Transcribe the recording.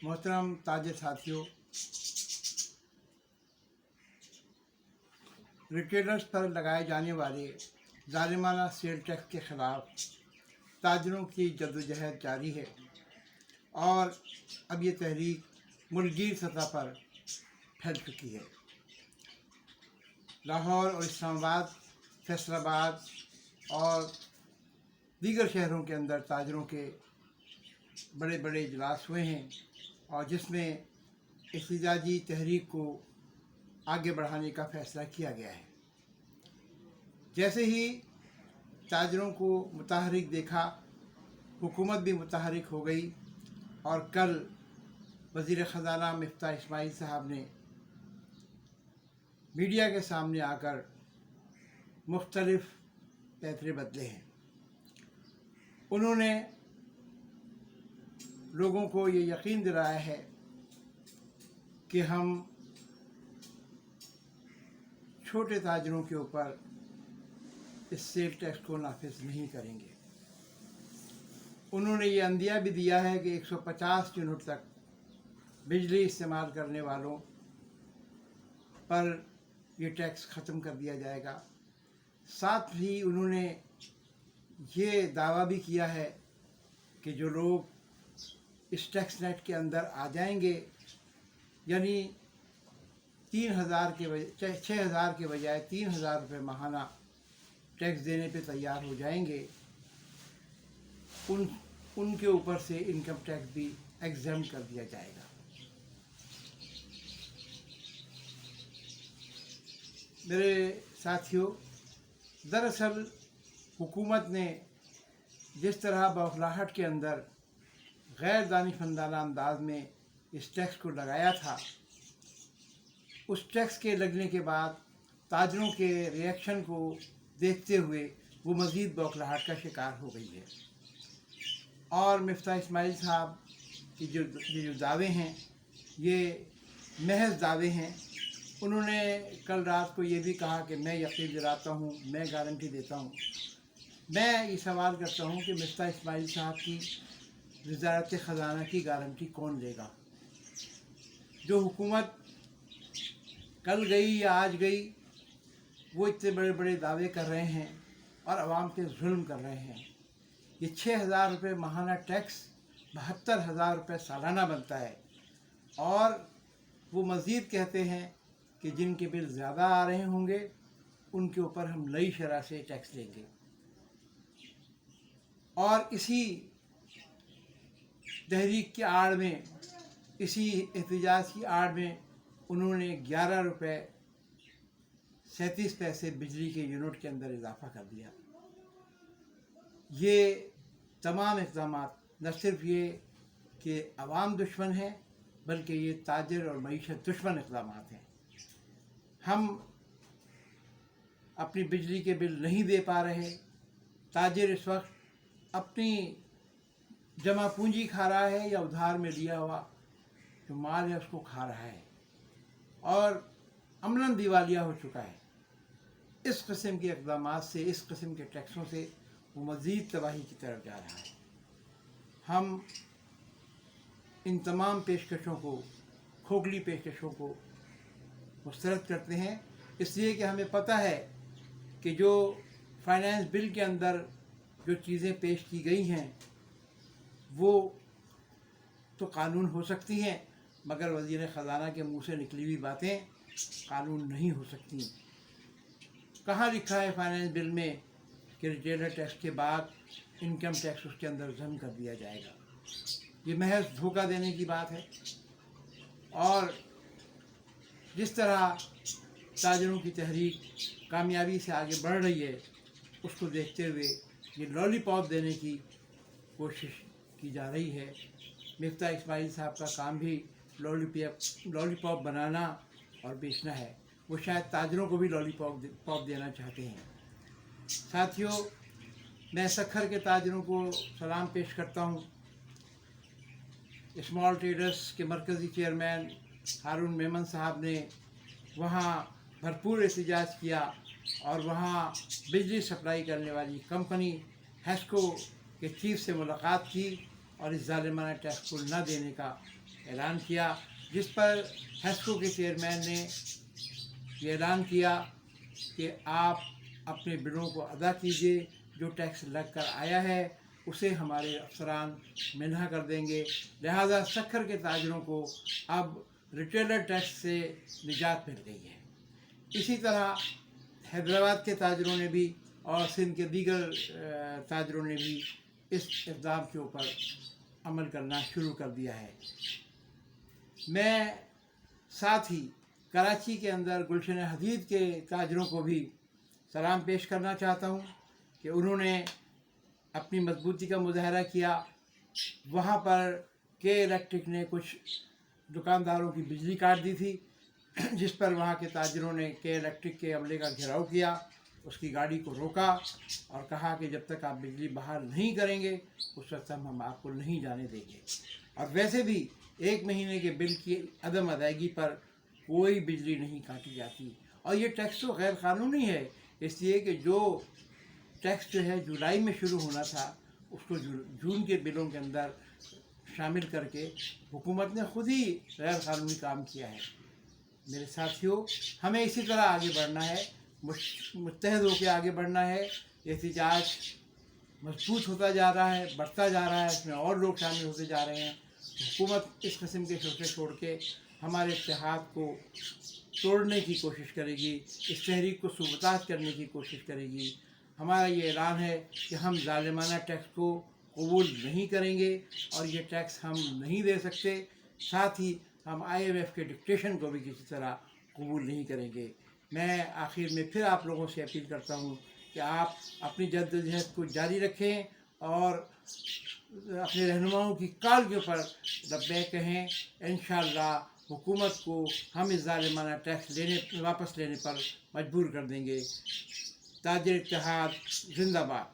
मोहतरम ताजिर साथियों, रिटेलर्स पर लगाए जाने वाले जालिमाना सेल टैक्स के ख़िलाफ़ ताजिरों की जद्दोजहद जारी है और अब ये तहरीक मुल्कगीर सतह पर फैल चुकी है। लाहौर और इस्लामाबाद, फैसलाबाद और दीगर शहरों के अंदर ताजिरों के बड़े बड़े इजलास हुए हैं और जिसमें एहतजाजी तहरीक को आगे बढ़ाने का फ़ैसला किया गया है। जैसे ही ताजिरों को मुतहरिक देखा, हुकूमत भी मुतहरिक हो गई और कल वज़ीर ख़ज़ाना मिफ्ताह इस्माइल साहब ने मीडिया के सामने आकर मुख्तलिफ़ पैतरे बदले हैं। उन्होंने लोगों को ये यकीन दिलाया है कि हम छोटे ताजिरों के ऊपर इस सेल टैक्स को नाफिज नहीं करेंगे। उन्होंने ये अंदिया भी दिया है कि 150 यूनिट तक बिजली इस्तेमाल करने वालों पर ये टैक्स ख़त्म कर दिया जाएगा। साथ ही उन्होंने ये दावा भी किया है कि जो लोग इस टैक्स नेट के अंदर आ जाएंगे, यानी 3000 के बजाय 6000 के बजाय 3000 रुपये माहाना टैक्स देने पे तैयार हो जाएंगे, उनके ऊपर से इनकम टैक्स भी एग्ज़म्प्ट कर दिया जाएगा। मेरे साथियों, दरअसल हुकूमत ने जिस तरह बौखलाहट के अंदर गैर दानिशमंदाना अंदाज में इस टैक्स को लगाया था, उस टैक्स के लगने के बाद ताजिरों के रिएक्शन को देखते हुए वो मज़ीद बौखलाहट का शिकार हो गई है और मिफ्ताह इस्माइल साहब की जो दावे हैं ये महज दावे हैं। उन्होंने कल रात को ये भी कहा कि मैं यकीन दिलाता हूँ, मैं गारंटी देता हूँ। मैं ये सवाल करता हूँ कि मिफ्ताह इस्माइल साहब की वज़ारत ख़ज़ाना की गारंटी कौन लेगा? जो हुकूमत कल गई या आज गई, वो इतने बड़े बड़े दावे कर रहे हैं और आवाम पे जुल्म कर रहे हैं। ये 6000 रुपये माहाना टैक्स 72,000 रुपये सालाना बनता है और वो मज़ीद कहते हैं कि जिनके बिल ज़्यादा आ रहे होंगे उनके ऊपर हम नई शरह से टैक्स लेंगे। और इसी तहरीक की आड़ में, इसी एहतजाज की आड़ में उन्होंने 11 रुपये 37 पैसे बिजली के यूनिट के अंदर इजाफ़ा कर दिया। ये तमाम इक़दाम न सिर्फ ये कि अवाम दुश्मन है, बल्कि ये ताजिर और मईशत दुश्मन इक़दाम हैं। हम अपनी बिजली के बिल नहीं दे पा रहे। ताजिर इस वक्त अपनी जमा पूंजी खा रहा है या उधार में लिया हुआ जो माल है उसको खा रहा है और अमलन दिवालिया हो चुका है। इस किस्म के इक़दाम से, इस किस्म के टैक्सों से वो मज़ीद तबाही की तरफ जा रहा है। हम इन तमाम पेशकशों को, खोखली पेशकशों को मुस्तरद करते हैं, इसलिए कि हमें पता है कि जो फाइनेंस बिल के अंदर जो चीज़ें पेश की गई हैं वो तो कानून हो सकती हैं, मगर वज़ीर ख़ज़ाना के मुंह से निकली हुई बातें कानून नहीं हो सकती। कहाँ लिखा है फाइनेंस बिल में कि रिटेलर टैक्स के बाद इनकम टैक्स उसके अंदर ज़म कर दिया जाएगा? ये महज धोखा देने की बात है। और जिस तरह ताजिरों की तहरीक कामयाबी से आगे बढ़ रही है, उसको देखते हुए ये लॉलीपॉप देने की कोशिश की जा रही है। मिफ्ताह इस्माइल साहब का काम भी लॉलीपॉप बनाना और बेचना है। वो शायद ताजिरों को भी लॉलीपॉप देना चाहते हैं। साथियों, मैं सखर के ताजिरों को सलाम पेश करता हूँ। स्मॉल ट्रेडर्स के मरकज़ी चेयरमैन हारून मेमन साहब ने वहाँ भरपूर एहतजाज किया और वहाँ बिजली सप्लाई करने वाली कंपनी हेस्को के चीफ से मुलाकात की और इस ज़ालिमाना टैक्स को न देने का اعلان کیا، جس پر ہیسکو کے چیئرمین نے یہ اعلان کیا کہ آپ اپنے بلوں کو ادا کیجیے، جو ٹیکس لگ کر آیا ہے اسے ہمارے افسران منہا کر دیں گے، لہذا شکر کے تاجروں کو اب ریٹیلر ٹیکس سے نجات مل گئی ہے۔ اسی طرح حیدرآباد کے تاجروں نے بھی اور سندھ کے دیگر تاجروں نے بھی اس اقدام کے اوپر عمل کرنا شروع کر دیا ہے۔ میں ساتھ ہی کراچی کے اندر گلشن حدید کے تاجروں کو بھی سلام پیش کرنا چاہتا ہوں کہ انہوں نے اپنی مضبوطی کا مظاہرہ کیا۔ وہاں پر کے الیکٹرک نے کچھ دکانداروں کی بجلی کاٹ دی تھی، جس پر وہاں کے تاجروں نے کے الیکٹرک کے عملے کا گھیراؤ کیا، اس کی گاڑی کو روکا اور کہا کہ جب تک آپ بجلی بحال نہیں کریں گے اس وقت ہم آپ کو نہیں جانے دیں گے۔ اور ویسے بھی 1 مہینے کے بل کی عدم ادائیگی پر کوئی بجلی نہیں کاٹی جاتی، اور یہ ٹیکس تو غیر قانونی ہے، اس لیے کہ جو ٹیکس جو ہے جولائی میں شروع ہونا تھا اس کو جون کے بلوں کے اندر شامل کر کے حکومت نے خود ہی غیر قانونی کام کیا ہے۔ میرے ساتھیوں، ہمیں اسی طرح آگے بڑھنا ہے، متحد ہو کے آگے بڑھنا ہے۔ احتجاج مضبوط ہوتا جا رہا ہے، بڑھتا جا رہا ہے، اس میں اور لوگ شامل ہوتے جا رہے ہیں۔ حکومت اس قسم کے شوشے چھوڑ کے ہمارے اتحاد کو توڑنے کی کوشش کرے گی، اس تحریک کو سبوتاژ کرنے کی کوشش کرے گی۔ ہمارا یہ اعلان ہے کہ ہم ظالمانہ ٹیکس کو قبول نہیں کریں گے اور یہ ٹیکس ہم نہیں دے سکتے، ساتھ ہی ہم IMF کے ڈکٹیشن کو بھی کسی طرح قبول نہیں کریں گے۔ میں آخر میں پھر آپ لوگوں سے اپیل کرتا ہوں کہ آپ اپنی جدوجہد کو جاری رکھیں اور اپنے رہنماؤں کی کال کے اوپر لبیک کہیں۔ انشاءاللہ حکومت کو ہم اس ظالمانہ ٹیکس واپس لینے پر مجبور کر دیں گے۔ تاجر اتحاد زندہ باد۔